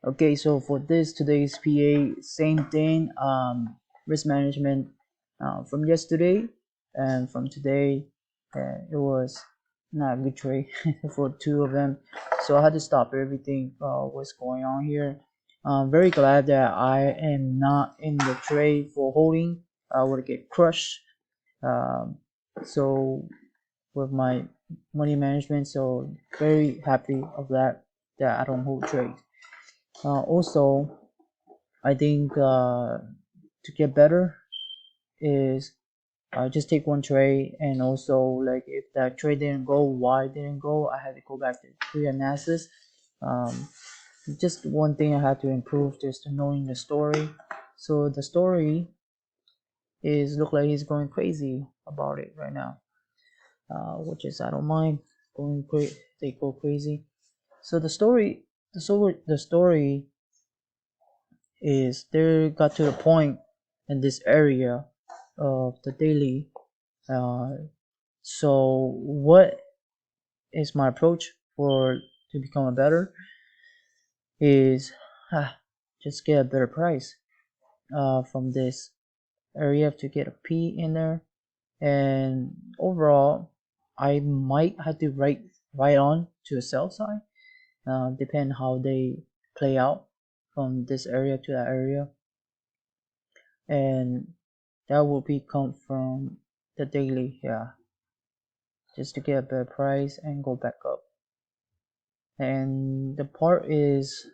Okay, so for today's PA, same thing. Risk management from yesterday and from today, it was not a good trade for two of them. So I had to stop everything. What's going on here? I'm very glad that I am not in the trade for holding. I would get crushed. Um, so with my money management, so very happy of that I don't hold trades. Also, I think to get better is just take one trade, and also like if that trade didn't go, why it didn't go, I had to go back to pre-analysis. Um, just one thing I had to improve, just knowing the story. So the story is look like he's going crazy about it right now, which is I don't mind going crazy. They go crazy. So the story is they got to the point in this area of the daily. Uh, so what is my approach for to become a better is just get a better price from this area to get a P in there, and overall I might have to right on to a sell side, depend how they play out from this area to that area, and that will be come from the daily, yeah, just to get a better price and go back up. And the part is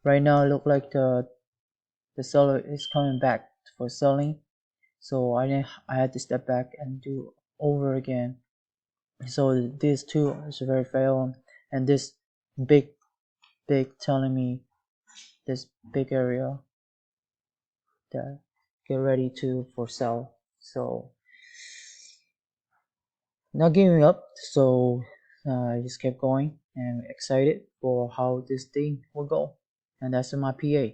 right now it look like the seller is coming back for selling, so I had to step back and do over again. So this too is very fail, and this big telling me this big area that get ready to for sell. So not giving up, so I just kept going and excited for how this thing will go, and that's my PA.